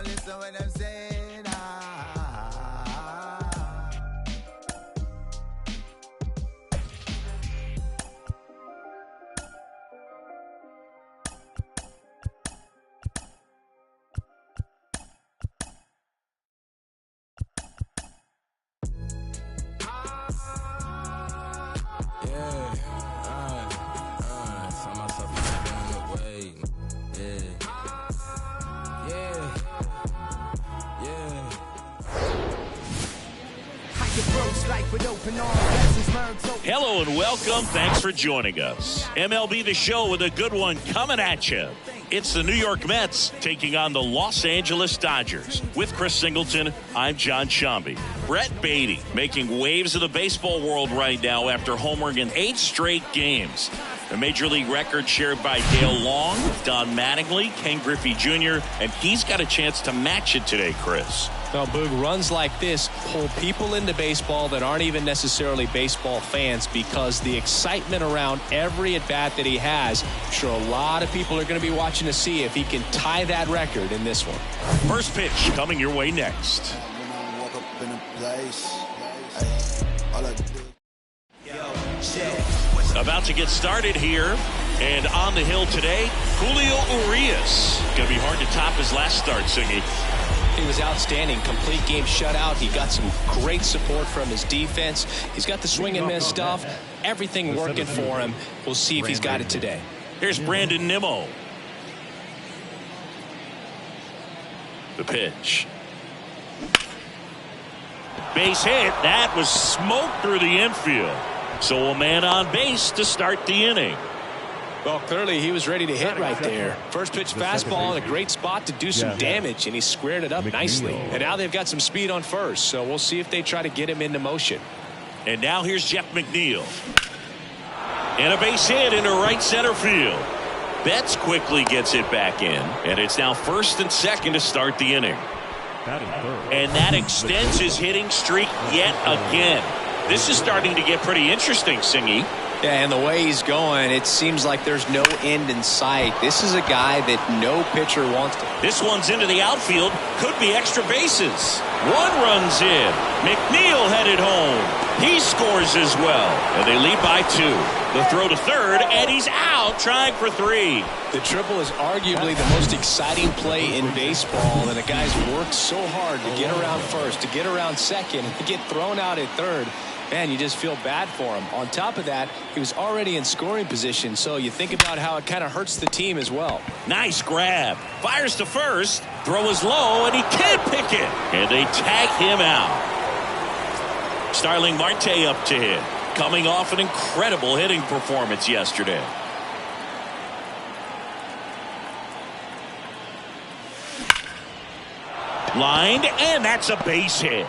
don't listen what I'm saying. Hello and welcome. Thanks for joining us. MLB The Show with a good one coming at you. It's the New York Mets taking on the Los Angeles Dodgers. With Chris Singleton, I'm John Shambi. Brett Beatty making waves of the baseball world right now after homering in 8 straight games. The Major League record shared by Dale Long, Don Mattingly, Ken Griffey Jr., and he's got a chance to match it today, Chris. Well, Boog, runs like this pull people into baseball that aren't even necessarily baseball fans because the excitement around every at-bat that he has, I'm sure a lot of people are going to be watching to see if he can tie that record in this one. First pitch coming your way next. About to get started here, and on the hill today, Julio Urias. Going to be hard to top his last start, Siggy. He was outstanding. Complete game shutout. He got some great support from his defense. He's got the swing and miss stuff. Everything working for him. We'll see if he's got it today. Here's Brandon Nimmo. The pitch. Base hit. That was smoke through the infield. So a man on base to start the inning. Well, clearly he was ready to hit right there. First pitch fastball in a great spot to do some damage, and he squared it up nicely. And now they've got some speed on first, so we'll see if they try to get him into motion. And now here's Jeff McNeil. And a base hit into right center field. Betts quickly gets it back in, and it's now first and second to start the inning. And that extends his hitting streak yet again. This is starting to get pretty interesting, Singy. Yeah, and the way he's going, it seems like there's no end in sight. This is a guy that no pitcher wants to. This one's into the outfield. Could be extra bases. One runs in. McNeil headed home. He scores as well. And they lead by 2. The throw to third, and he's out trying for 3. The triple is arguably the most exciting play in baseball, and the guys worked so hard to get around first, to get around second, and to get thrown out at third. Man, you just feel bad for him. On top of that, he was already in scoring position, so you think about how it kind of hurts the team as well. Nice grab. Fires to first. Throw is low, and he can't pick it. And they tag him out. Starling Marte up to hit. Coming off an incredible hitting performance yesterday. Lined, and that's a base hit.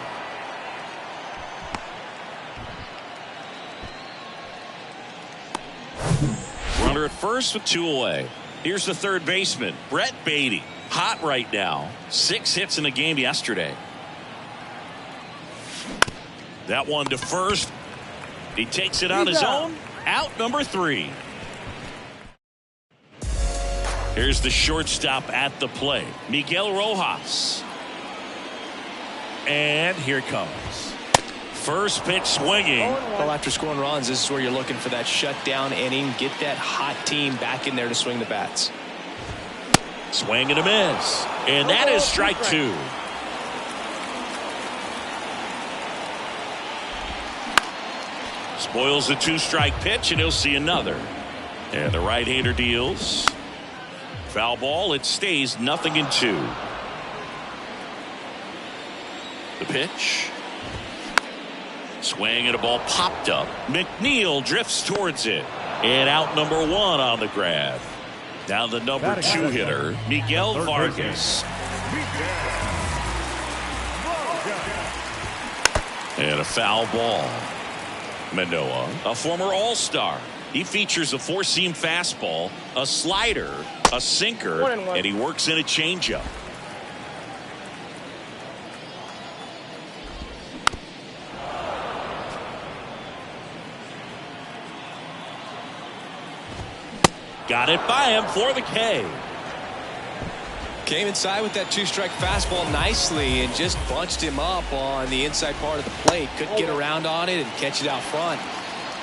Runner at first with 2 away. Here's the third baseman, Brett Beatty. Hot right now. 6 hits in the game yesterday. That one to first. He takes it on his own. Out number 3. Here's the shortstop at the plate, Miguel Rojas. And here it comes. First pitch swinging. Well, after scoring runs, this is where you're looking for that shutdown inning. Get that hot team back in there to swing the bats. Swing and a miss. And that is strike 2. Spoils the 2-strike pitch, and he'll see another. And the right-hander deals. Foul ball. It stays 0-2. The pitch. Swing and a ball popped up. McNeil drifts towards it. And out number 1 on the grab. Now the number 2 hitter, Miguel Vargas. And a foul ball. Manoah, a former All-Star. He features a 4-seam fastball, a slider, a sinker, and he works in a changeup. Got it by him for the K. Came inside with that two-strike fastball nicely and just bunched him up on the inside part of the plate. Couldn't get around on it and catch it out front.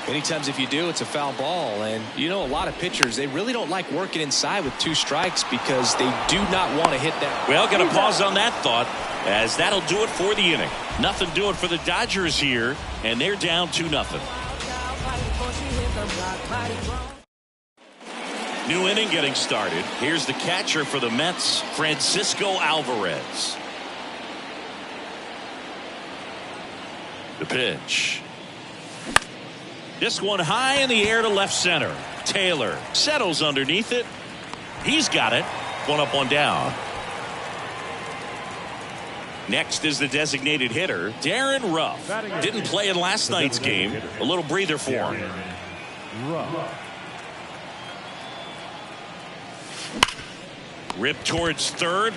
Many times if you do, it's a foul ball. And you know, a lot of pitchers, they really don't like working inside with 2 strikes because they do not want to hit that. Well, going to pause on that thought, as that'll do it for the inning. Nothing doing for the Dodgers here, and they're down 2-0. New inning getting started. Here's the catcher for the Mets, Francisco Alvarez. The pitch. This one high in the air to left center. Taylor settles underneath it. He's got it. 1 up, 1 down. Next is the designated hitter, Darren Ruff. Didn't play in last night's game. A little breather for him. Rip towards third.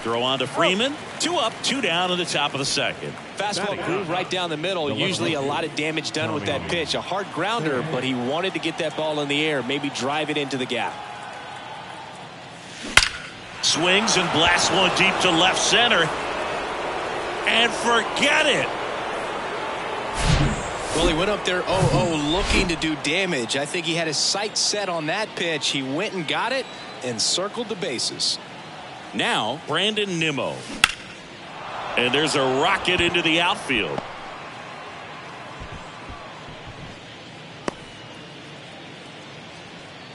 Throw on to Freeman. 2 up, 2 down in the top of the second. Fastball groove right down the middle. Usually a lot of damage done with that pitch. A hard grounder, but he wanted to get that ball in the air. Maybe drive it into the gap. Swings and blasts one deep to left center. And forget it. Well, he went up there 0-0 looking to do damage. I think he had his sights set on that pitch. He went and got it and circled the bases. Now, Brandon Nimmo. And there's a rocket into the outfield.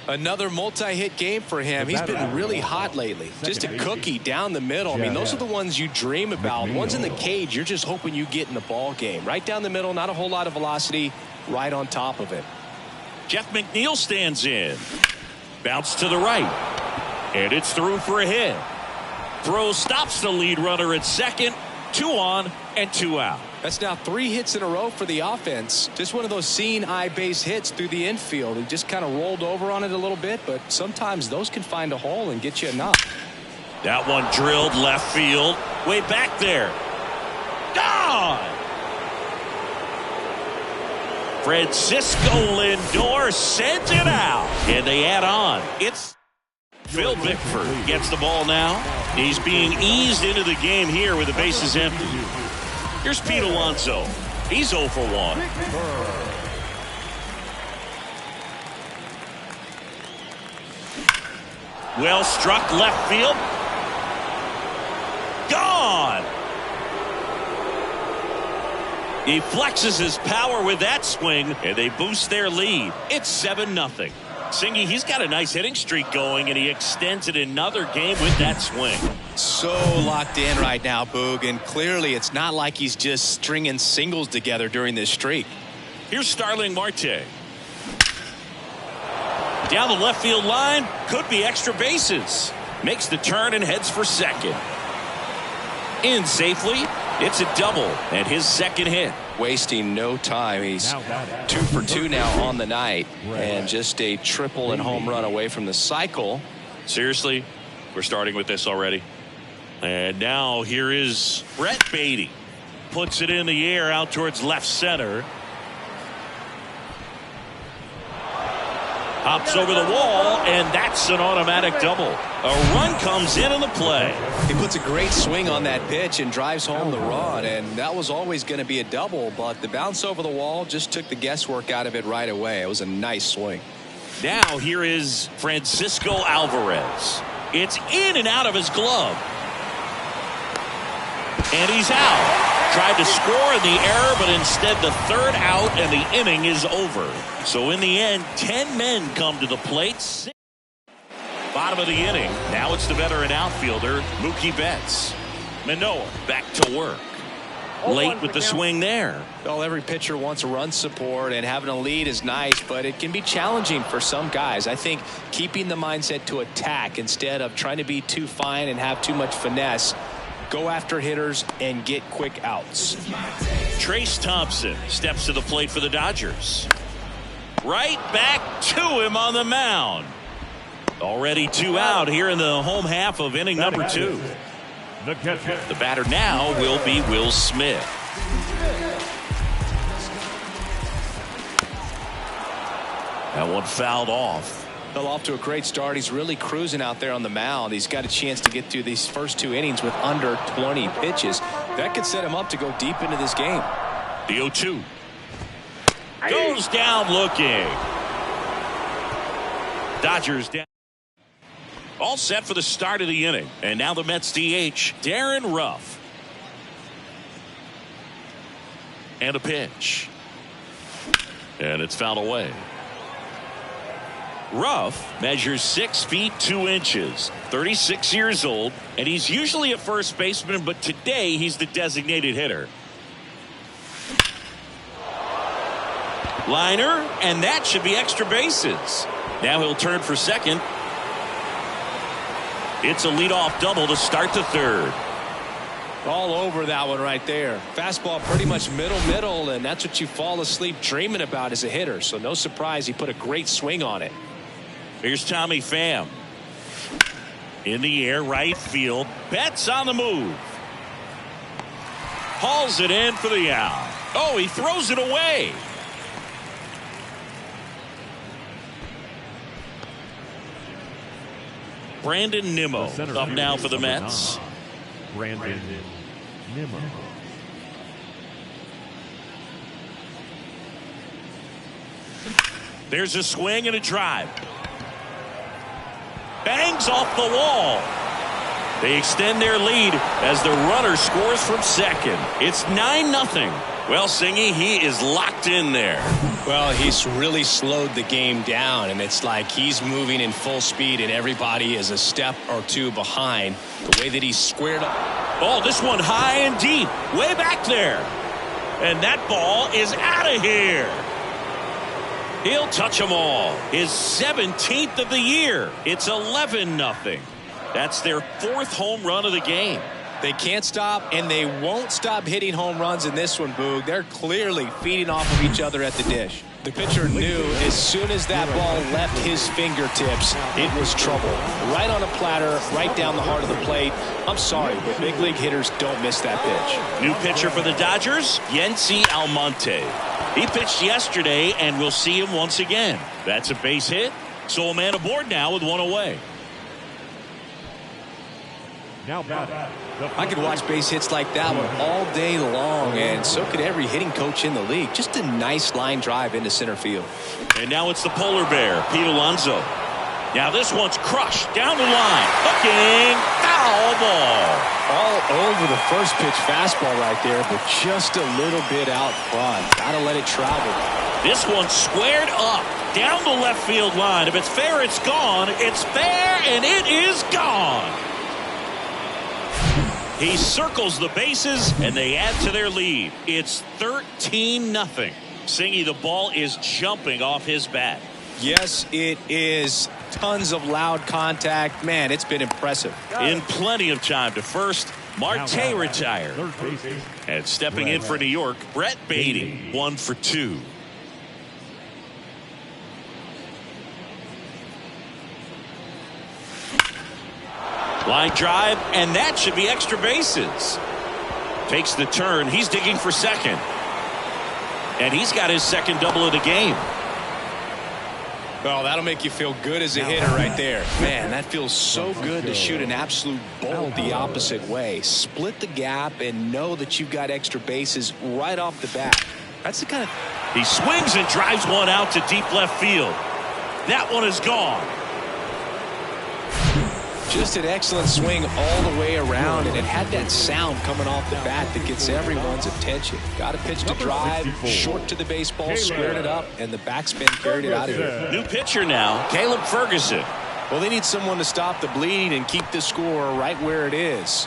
Another multi-hit game for him. He's been really hot lately. Just a cookie down the middle. I mean, those are the ones you dream about. Ones in the cage, you're just hoping you get in the ball game. Right down the middle, not a whole lot of velocity, right on top of it. Jeff McNeil stands in. Bounce to the right. And it's through for a hit. Throw stops the lead runner at second. 2 on and 2 out. That's now 3 hits in a row for the offense. Just one of those seeing eye base hits through the infield. He just kind of rolled over on it a little bit, but sometimes those can find a hole and get you a knock. That one drilled left field. Way back there. Gone! Francisco Lindor sends it out. And they add on. It's Phil Bickford gets the ball now. He's being eased into the game here with the bases empty. Here's Pete Alonso. He's 0 for 1. Well struck left field. Gone. He flexes his power with that swing, and they boost their lead. It's 7-0. Singy, he's got a nice hitting streak going, and he extends it another game with that swing. So locked in right now, Boog, and clearly it's not like he's just stringing singles together during this streak. Here's Starling Marte. Down the left field line, could be extra bases. Makes the turn and heads for second. In safely, it's a double and his second hit. Wasting no time. He's 2 for 2 now on the night, and just a triple and home run away from the cycle. Seriously, we're starting with this already. And now here is Brett Beatty. Puts it in the air out towards left center. Hops over the wall, and that's an automatic double. A run comes in the play. He puts a great swing on that pitch and drives home the run, and that was always going to be a double, but the bounce over the wall just took the guesswork out of it right away. It was a nice swing. Now here is Francisco Alvarez. It's in and out of his glove. And he's out. Tried to score in the error, but instead the third out, and the inning is over. So in the end, 10 men come to the plate. Bottom of the inning. Now it's the veteran outfielder, Mookie Betts. Manoah back to work. Late with the swing there. Well, every pitcher wants run support, and having a lead is nice, but it can be challenging for some guys. I think keeping the mindset to attack instead of trying to be too fine and have too much finesse. Go after hitters and get quick outs. Trace Thompson steps to the plate for the Dodgers. Right back to him on the mound. Already 2 out here in the home half of inning number 2. The batter now will be Will Smith. That one fouled off. Well, off to a great start. He's really cruising out there on the mound. He's got a chance to get through these first 2 innings with under 20 pitches. That could set him up to go deep into this game. The 0-2. Goes down looking. Dodgers down. All set for the start of the inning. And now the Mets DH, Darren Ruff. And a pitch. And it's fouled away. Ruff measures 6 feet 2 inches, 36 years old, and he's usually a first baseman, but today he's the designated hitter. Liner, and that should be extra bases. Now he'll turn for second. It's a leadoff double to start the third. All over that one right there. Fastball pretty much middle, and that's what you fall asleep dreaming about as a hitter. So no surprise he put a great swing on it. Here's Tommy Pham. In the air, right field. Betts on the move. Hauls it in for the out. Oh, he throws it away. Brandon Nimmo up now for the Mets. Brandon Nimmo. There's a swing and a drive. Bangs off the wall. They extend their lead as the runner scores from second. It's 9-0. Well, Singy, he is locked in there. Well, he's really slowed the game down, and it's like he's moving in full speed, and everybody is a step or two behind. The way that he's squared up. Oh, this one high and deep, way back there. And that ball is out of here. He'll touch them all. His 17th of the year. It's 11-0. That's their 4th home run of the game. They can't stop, and they won't stop hitting home runs in this one, Boog. They're clearly feeding off of each other at the dish. The pitcher knew as soon as that ball left his fingertips, it was trouble. Right on a platter, right down the heart of the plate. I'm sorry, but big league hitters don't miss that pitch. New pitcher for the Dodgers, Yency Almonte. He pitched yesterday, and we'll see him once again. That's a base hit, so a man aboard now with one away. Now I could watch base hits like that one all day long, and so could every hitting coach in the league. Just a nice line drive into center field. And now it's the polar bear, Pete Alonso. Now this one's crushed down the line. Hooking, foul ball. All over the first pitch fastball right there, but just a little bit out front. Gotta let it travel. This one's squared up down the left field line. If it's fair, it's gone. It's fair, and it is gone. He circles the bases, and they add to their lead. It's 13-0. Singy, the ball is jumping off his bat. Yes, it is. Tons of loud contact. Man, it's been impressive. In plenty of time to first, Marte retired. And stepping in for New York, Brett Beatty, 1 for 2. Line drive, and that should be extra bases. Takes the turn. He's digging for second. And he's got his second double of the game. Well, that'll make you feel good as a hitter right there. Man, that feels so good to shoot an absolute bolt the opposite way. Split the gap and know that you've got extra bases right off the bat. That's the kind of... He swings and drives one out to deep left field. That one is gone. Just an excellent swing all the way around, and it had that sound coming off the bat that gets everyone's attention. Got a pitch to drive, short to the baseball, squared it up, and the backspin carried it out of here. New pitcher now, Caleb Ferguson. Well, they need someone to stop the bleeding and keep the score right where it is.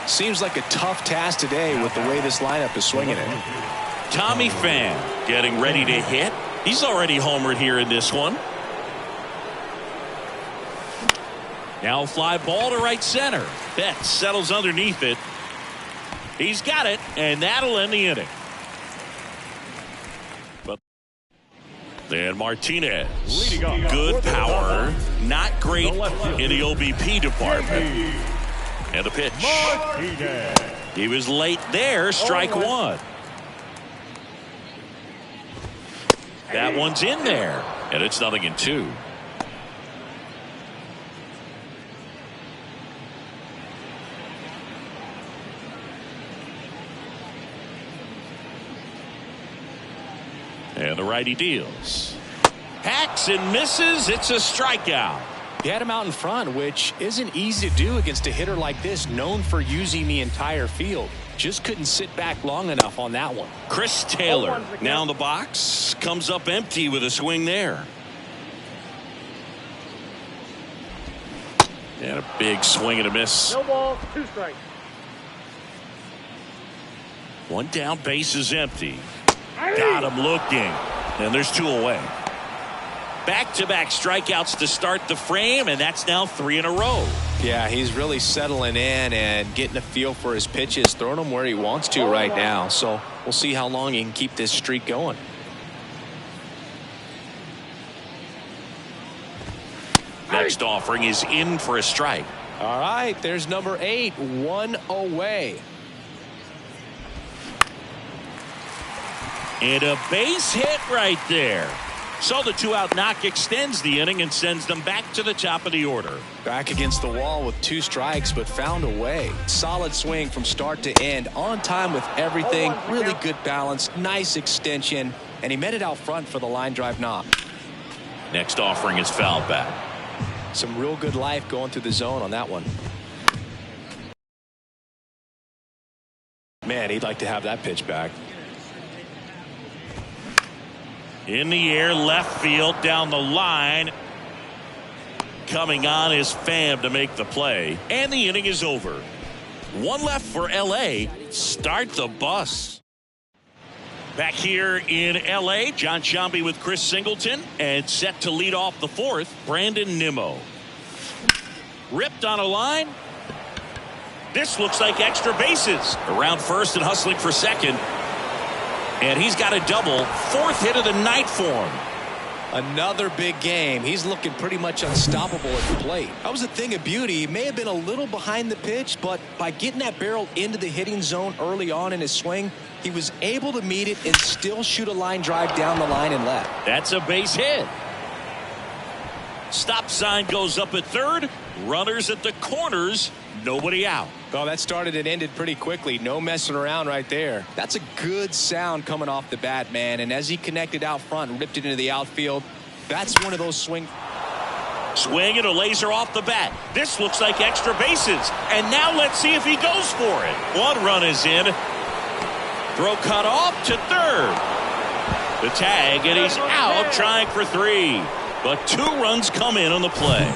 Seems like a tough task today with the way this lineup is swinging it. Tommy Pham getting ready to hit. He's already homered here in this one. Now fly ball to right center. Betts settles underneath it. He's got it, and that'll end the inning. But then Martinez. Good power. Not great in the OBP department. And the pitch. He was late there. Strike one. That one's in there. And it's 0-2. And the righty deals. Hacks and misses. It's a strikeout. He had him out in front, which isn't easy to do against a hitter like this, known for using the entire field. Just couldn't sit back long enough on that one. Chris Taylor now in the box. Comes up empty with a swing there. And a big swing and a miss. No ball, 2 strikes. One down, base is empty. Got him looking. And there's 2 away. Back-to-back strikeouts to start the frame, and that's now 3 in a row. Yeah, he's really settling in and getting a feel for his pitches, throwing them where he wants to right now. So we'll see how long he can keep this streak going. Next offering is in for a strike. All right, there's number 8, 1 away. And a base hit right there. So the 2-out knock extends the inning and sends them back to the top of the order. Back against the wall with 2 strikes, but found a way. Solid swing from start to end. On time with everything. Really good balance. Nice extension. And he met it out front for the line drive knock. Next offering is fouled back. Some real good life going through the zone on that one. Man, he'd like to have that pitch back. In the air, left field, down the line. Coming on is Pham to make the play. And the inning is over. 1 left for L.A. Start the bus. Back here in L.A., John Sciambi with Chris Singleton. And set to lead off the 4th, Brandon Nimmo. Ripped on a line. This looks like extra bases. Around first and hustling for second. And he's got a double. 4th hit of the night for him. Another big game. He's looking pretty much unstoppable at the plate. That was a thing of beauty. He may have been a little behind the pitch, but by getting that barrel into the hitting zone early on in his swing, he was able to meet it and still shoot a line drive down the line and left. That's a base hit. Stop sign goes up at 3rd. Runners at the corners. Nobody out. Oh, that started and ended pretty quickly. No messing around right there. That's a good sound coming off the bat, man. And as he connected out front and ripped it into the outfield, that's one of those swing and a laser off the bat. This looks like extra bases. And now let's see if he goes for it. 1 run is in. Throw cut off to 3rd. The tag, and he's out trying for 3. But 2 runs come in on the play.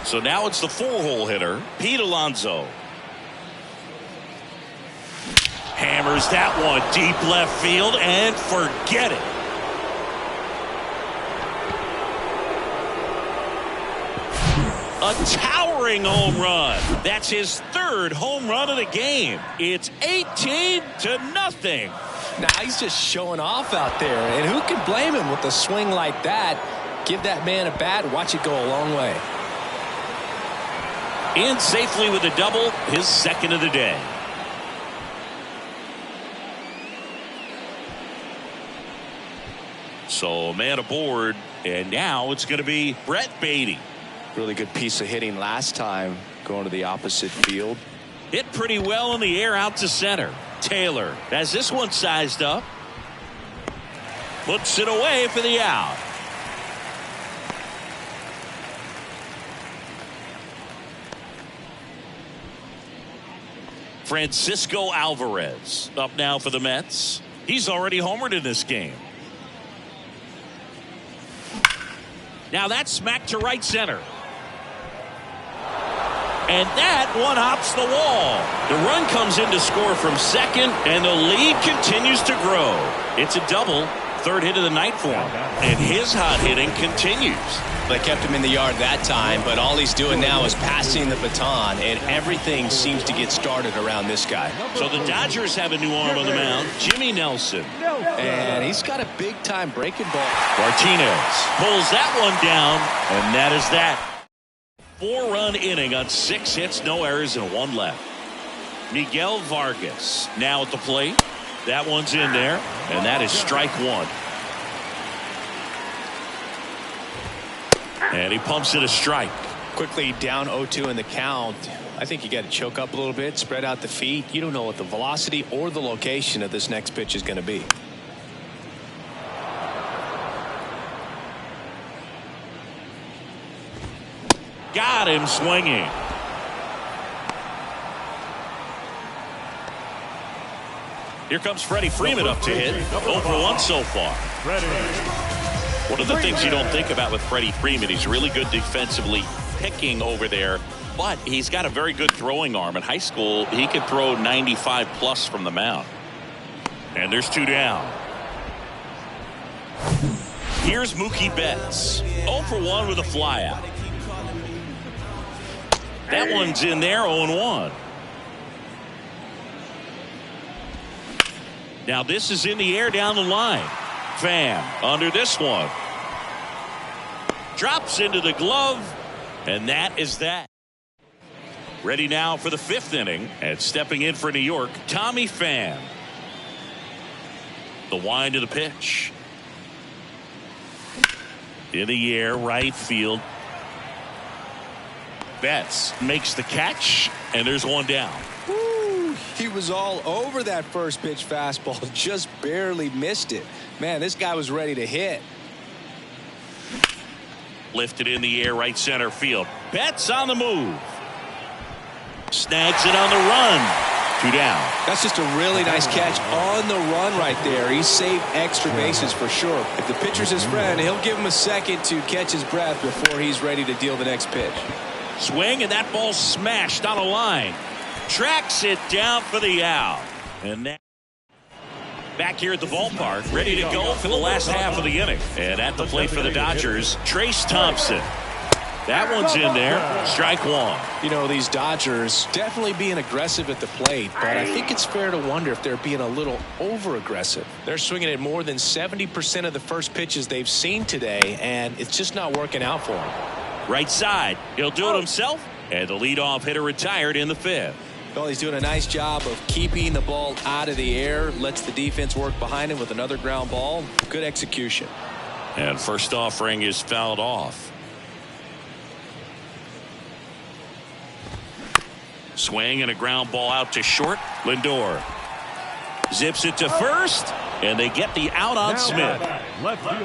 So now it's the 4-hole hitter, Pete Alonso. Hammers that one deep left field and forget it. A towering home run. That's his 3rd home run of the game. It's 18-0. Now he's just showing off out there. And who can blame him with a swing like that? Give that man a bat, watch it go a long way. In safely with a double, his 2nd of the day. So man aboard, and now it's going to be Brett Beatty. Really good piece of hitting last time, going to the opposite field. Hit pretty well in the air out to center. Taylor has this one sized up. Puts it away for the out. Francisco Alvarez up now for the Mets. He's already homered in this game. Now that's smacked to right center. And that one hops the wall. The run comes in to score from second, and the lead continues to grow. It's a double, 3rd hit of the night for him. And his hot hitting continues. They kept him in the yard that time, but all he's doing now is passing the baton, and everything seems to get started around this guy. So the Dodgers have a new arm on the mound, Jimmy Nelson. And he's got a big-time breaking ball. Martinez pulls that one down, and that is that. 4-run inning on 6 hits, no errors, and 1 left. Miguel Vargas now at the plate. That one's in there, and that is strike 1. And he pumps it a strike. Quickly down 0-2 in the count. I think you got to choke up a little bit, spread out the feet. You don't know what the velocity or the location of this next pitch is going to be. Got him swinging. Here comes Freddie Freeman up to hit. 0 for 1 so far. One of the things you don't think about with Freddie Freeman, he's really good defensively picking over there, but he's got a very good throwing arm. In high school, he could throw 95 plus from the mound. And there's 2 down. Here's Mookie Betts. 0 for 1 with a flyout. That one's in there, 0-1. Now this is in the air down the line. Pham under this one. Drops into the glove, and that is that. Ready now for the 5th inning, and stepping in for New York, Tommy Pham. The wind of the pitch. In the air, right field. Betts makes the catch, and there's 1 down. He was all over that first pitch fastball, just barely missed it. Man, this guy was ready to hit. Lifted in the air, right center field. Betts on the move. Snags it on the run. 2 down. That's just a really nice catch on the run right there. He saved extra bases for sure. If the pitcher's his friend, he'll give him a second to catch his breath before he's ready to deal the next pitch. Swing, and that ball smashed on a line. Tracks it down for the out. And that back here at the ballpark, ready to go for the last half of the inning. And at the plate for the Dodgers, Trace Thompson. That one's in there. Strike 1. You know, these Dodgers definitely being aggressive at the plate, but I think it's fair to wonder if they're being a little over-aggressive. They're swinging at more than 70% of the first pitches they've seen today, and it's just not working out for them. Right side. He'll do it himself. And the leadoff hitter retired in the 5th. Well, he's doing a nice job of keeping the ball out of the air. Lets the defense work behind him with another ground ball. Good execution. And first offering is fouled off. Swing and a ground ball out to short. Lindor zips it to first, and they get the out on Smith.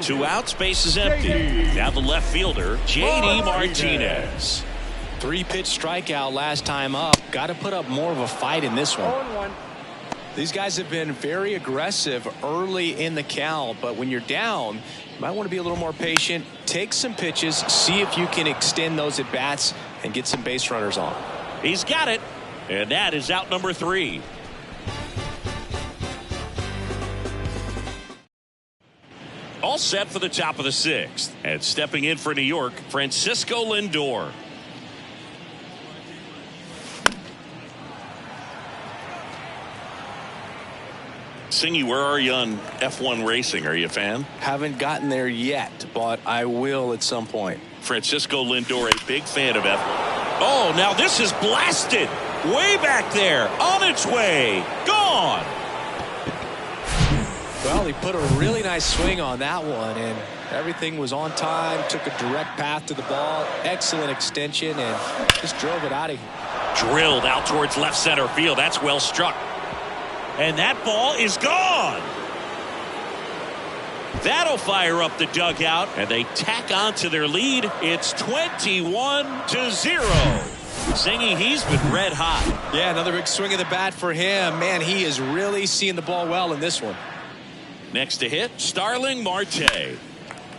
2 outs, base is empty. Now the left fielder, J.D. Martinez. 3-pitch strikeout last time up. Got to put up more of a fight in this one. These guys have been very aggressive early in the count, but when you're down, you might want to be a little more patient. Take some pitches, see if you can extend those at bats and get some base runners on. He's got it, and that is out number 3. All set for the top of the 6th. And stepping in for New York, Francisco Lindor. Singy, where are you on F1 racing? Are you a fan? Haven't gotten there yet, but I will at some point. Francisco Lindor, a big fan of F1. Oh, now this is blasted. Way back there. On its way. Gone. Well, he put a really nice swing on that one, and everything was on time. Took a direct path to the ball. Excellent extension, and just drove it out of here. Drilled out towards left center field. That's well struck. And that ball is gone. That'll fire up the dugout, and they tack on to their lead. It's 21-0. Singy, he's been red hot. Yeah, another big swing of the bat for him. Man, he is really seeing the ball well in this one. Next to hit, Starling Marte.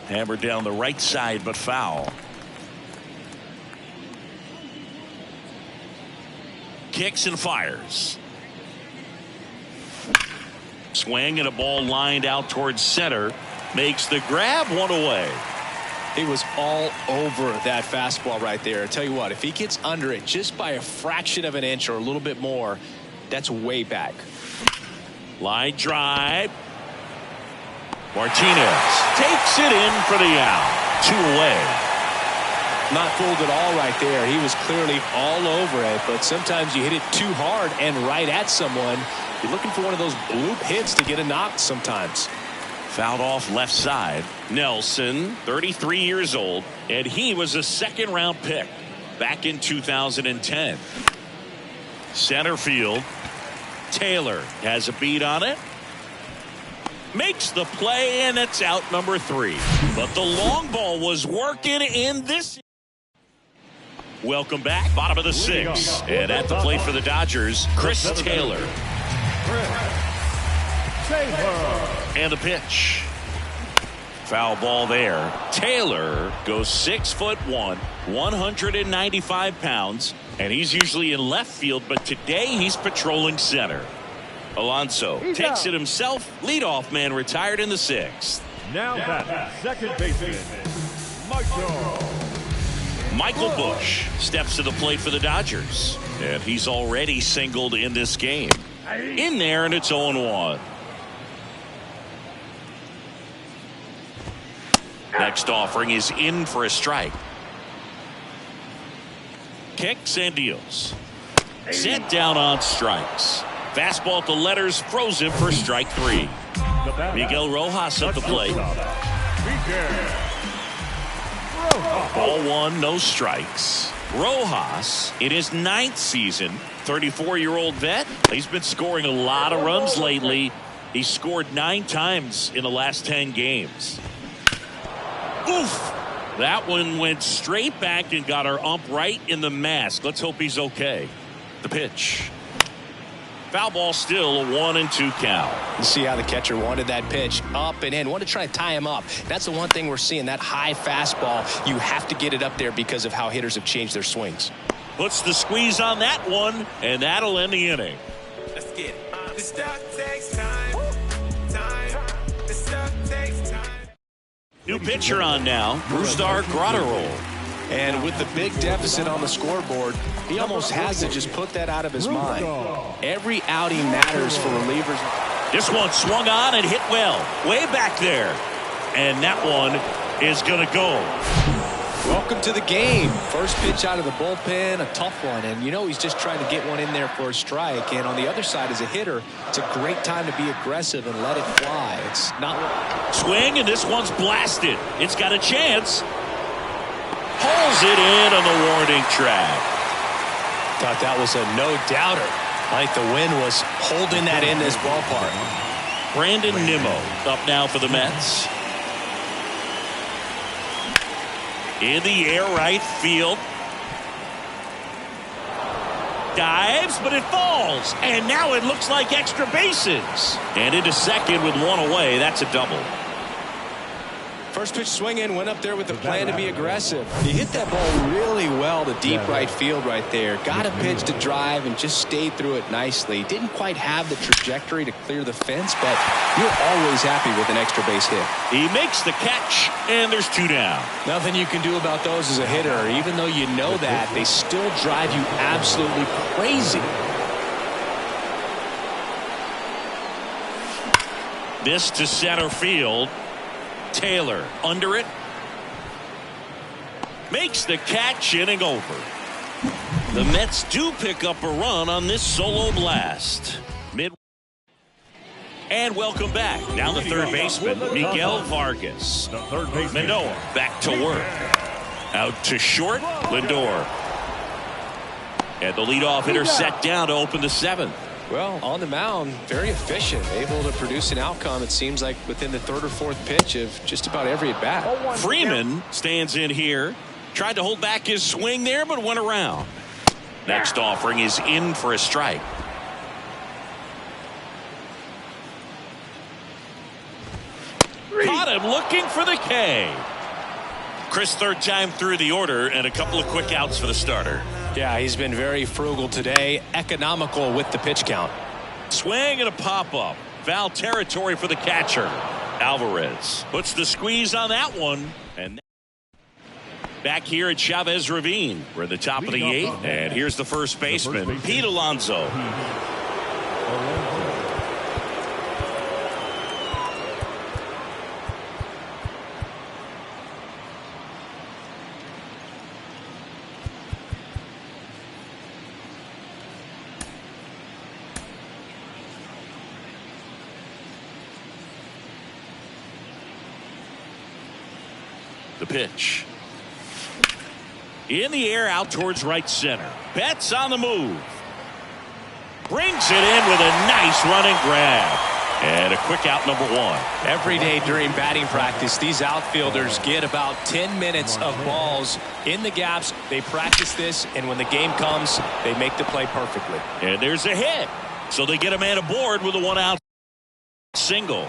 Hammered down the right side, but foul. Kicks and fires. Swing and a ball lined out towards center. Makes the grab, 1 away. He was all over that fastball right there. I tell you what, if he gets under it just by a fraction of an inch or a little bit more, that's way back. Line drive. Martinez takes it in for the out. 2 away. Not fooled at all right there. He was clearly all over it, but sometimes you hit it too hard and right at someone. You're looking for one of those bloop hits to get a knock sometimes. Fouled off left side. Nelson, 33 years old, and he was a 2nd-round pick back in 2010. Center field. Taylor has a beat on it. Makes the play, and it's out number 3. But the long ball was working in this. Welcome back. Bottom of the sixth. And at the plate for the Dodgers, Chris Taylor. And the pitch. Foul ball there. Taylor goes 6'1", 195 pounds, and he's usually in left field, but today he's patrolling center. Alonso takes it himself. Leadoff man retired in the sixth. Now that second baseman, Michael Busch steps to the plate for the Dodgers, and he's already singled in this game. In there, and it's 0-1. Next offering is in for a strike. Kicks and deals. Set down on strikes. Fastball at the letters, froze him for strike 3. Miguel Rojas at the plate. Ball 1, no strikes. Rojas, in his 9th season, 34-year-old vet. He's been scoring a lot of runs lately. He scored 9 times in the last 10 games. Oof! That one went straight back and got our ump right in the mask. Let's hope he's okay. The pitch. Foul ball, still a 1-2 count. You see how the catcher wanted that pitch up and in. Wanted to try to tie him up. That's the one thing we're seeing, that high fastball. You have to get it up there because of how hitters have changed their swings. Puts the squeeze on that one, and that'll end the inning. Let's get it. This stuff takes time. This stuff takes time. New pitcher on now, Brusdar Graterol. And with the big deficit on the scoreboard, he almost has to just put that out of his mind. Every outing matters for relievers. This one swung on and hit well, way back there. And that one is going to go. Welcome to the game. First pitch out of the bullpen, a tough one. And you know he's just trying to get one in there for a strike. And on the other side, as a hitter, it's a great time to be aggressive and let it fly. It's not... Swing, and this one's blasted. It's got a chance. Pulls it in on the warning track. Thought that was a no-doubter. Like the wind was holding that in this ballpark. Brandon Nimmo up now for the Mets. In the air, right field. Dives, but it falls. And now it looks like extra bases. And into second with one away. That's a double. First pitch swinging, went up there with the plan to be aggressive. He hit that ball really well to deep right field right there. Got a pitch to drive and just stayed through it nicely. Didn't quite have the trajectory to clear the fence, but you're always happy with an extra base hit. He makes the catch, and there's 2 down. Nothing you can do about those as a hitter. Even though you know that, they still drive you absolutely crazy. This to center field. Taylor under it. Makes the catch, inning over. The Mets do pick up a run on this solo blast. And welcome back. Now the third baseman, Miguel Vargas. Manoah back to work. Out to short, Lindor. And the leadoff hitter set down to open the 7th. Well, on the mound, very efficient, able to produce an outcome, it seems like, within the 3rd or 4th pitch of just about every at-bat. Freeman stands in here. Tried to hold back his swing there, but went around. Next offering is in for a strike. Caught him looking for the K. Chris, 3rd time through the order, and a couple of quick outs for the starter. Yeah, he's been very frugal today, economical with the pitch count. Swing and a pop-up. Foul territory for the catcher. Alvarez puts the squeeze on that one. And back here at Chavez Ravine, we're at the top of the 8th. And here's the first baseman, Pete Alonso. The pitch. In the air, out towards right center. Betts on the move. Brings it in with a nice running grab. And a quick out, number one. Every day during batting practice, these outfielders get about 10 minutes of balls in the gaps. They practice this, and when the game comes, they make the play perfectly. And there's a hit. So they get a man aboard with a one-out single.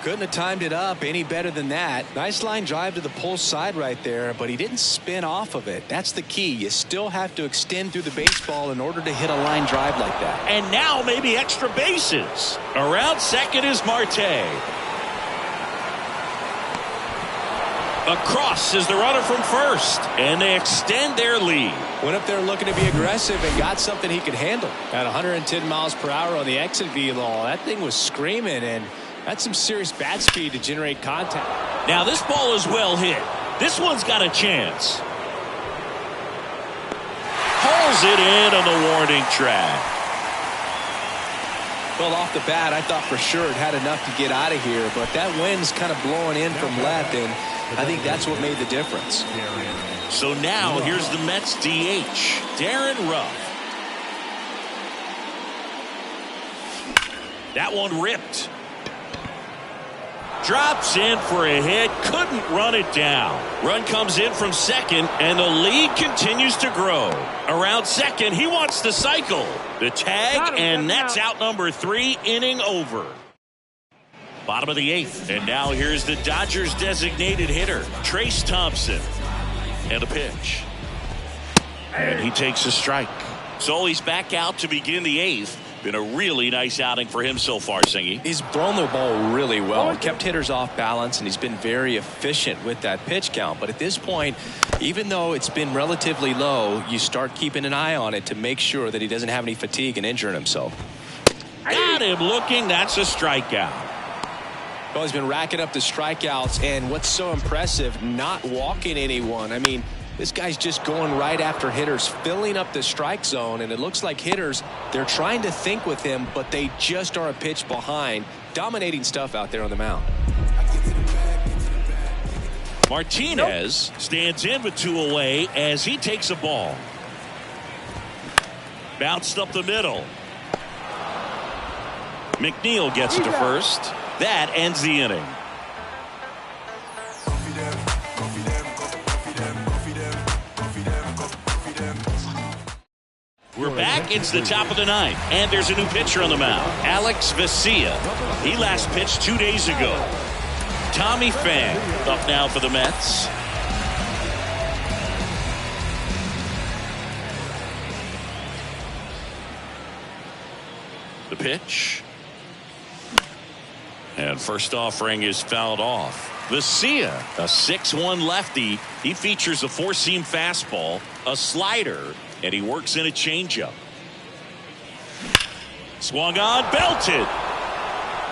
Couldn't have timed it up any better than that. Nice line drive to the pull side right there, but he didn't spin off of it. That's the key. You still have to extend through the baseball in order to hit a line drive like that. And now maybe extra bases. Around second is Marte. Across is the runner from first, and they extend their lead. Went up there looking to be aggressive and got something he could handle. At 110 miles per hour on the exit velo, that thing was screaming, and that's some serious bat speed to generate contact. Now this ball is well hit. This one's got a chance. Hauls it in on the warning track. Well, off the bat, I thought for sure it had enough to get out of here, but that wind's kind of blowing in from left, and I think that's what made the difference. So now here's the Mets DH, Darren Ruff. That one ripped. Drops in for a hit, couldn't run it down. Run comes in from second, and the lead continues to grow. Around second, he wants to cycle. The tag, and that's out number 3, inning over. Bottom of the 8th, and now here's the Dodgers designated hitter, Trace Thompson. And a pitch. And he takes a strike. So he's back out to begin the 8th. Been a really nice outing for him so far, Singy. He's thrown the ball really well, kept hitters off balance, and he's been very efficient with that pitch count. But at this point, even though it's been relatively low, you start keeping an eye on it to make sure that he doesn't have any fatigue and injuring himself. Got him looking. That's a strikeout. Well, he's been racking up the strikeouts, and what's so impressive, not walking anyone. I mean, this guy's just going right after hitters, filling up the strike zone, and it looks like hitters, they're trying to think with him, but they just are a pitch behind. Dominating stuff out there on the mound. Martinez stands in with 2 away as he takes a ball. Bounced up the middle. McNeil gets it to first. That ends the inning. We're back. It's the top of the 9th, and there's a new pitcher on the mound, Alex Vesia. He last pitched 2 days ago. Tommy Pham up now for the Mets. The pitch. And first offering is fouled off. Vesia, a 6'1 lefty. He features a 4-seam fastball, a slider, and he works in a changeup. Swung on, belted.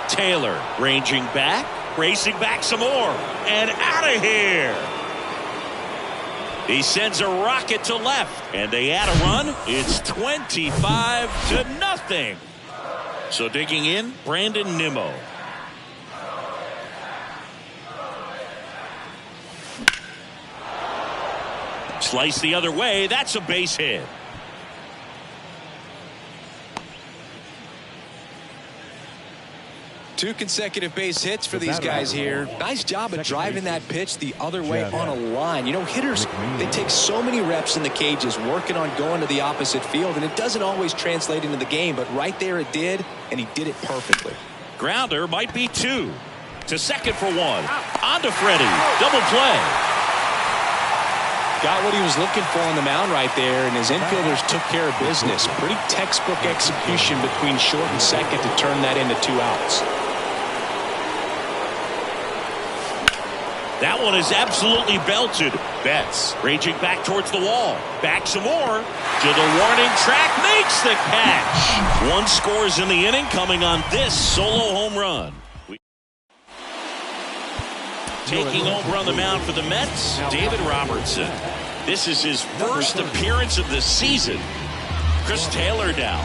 Taylor ranging back, racing back some more, and out of here. He sends a rocket to left, and they add a run. It's 25-0. So digging in, Brandon Nimmo. Slice the other way. That's a base hit. Two consecutive base hits for these guys here. Nice job of driving that pitch the other way on a line. You know, hitters, they take so many reps in the cages working on going to the opposite field, and it doesn't always translate into the game, but right there it did, and he did it perfectly. Grounder might be 2. To second for 1. On to Freddie. Double play. Got what he was looking for on the mound right there, and his infielders took care of business. Pretty textbook execution between short and second to turn that into 2 outs. That one is absolutely belted. Betts raging back towards the wall. Back some more. To the warning track. Makes the catch. 1 scores in the inning coming on this solo home run. Taking over on the mound for the Mets, David Robertson. This is his first appearance of the season. Chris Taylor now.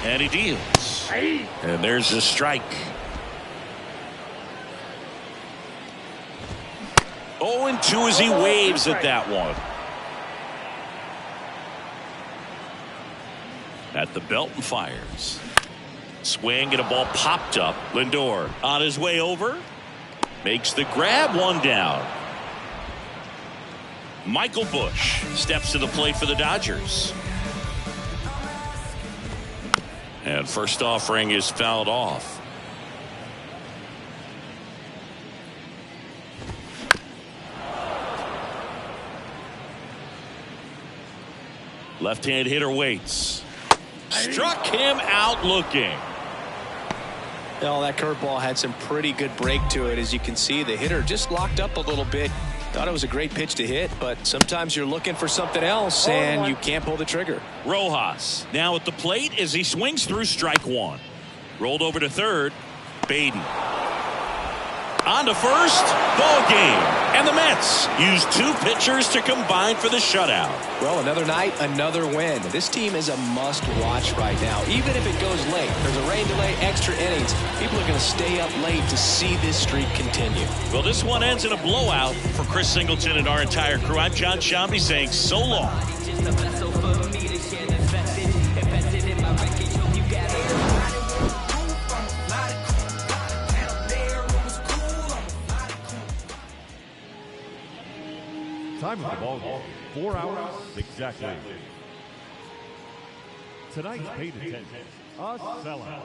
And he deals. And there's a strike. 0-2 as he waves at that one. At the belt and fires. Swing and a ball popped up. Lindor on his way over. Makes the grab, one down. Michael Busch steps to the plate for the Dodgers. And first offering is fouled off. Left-hand hitter waits. Struck him out looking. Well, that curveball had some pretty good break to it. As you can see, the hitter just locked up a little bit. Thought it was a great pitch to hit, but sometimes you're looking for something else and you can't pull the trigger. Rojas now at the plate as he swings through strike one. Rolled over to third. Baden on to first. Ball game. And the Mets use two pitchers to combine for the shutout. Well, another night, another win. This team is a must-watch right now. Even if it goes late, there's a rain delay, extra innings. People are going to stay up late to see this streak continue. Well, this one ends in a blowout for Chris Singleton and our entire crew. I'm John Shambi saying so long. Time of the ball game, 4 hours exactly. Tonight's paid attendance, a sellout.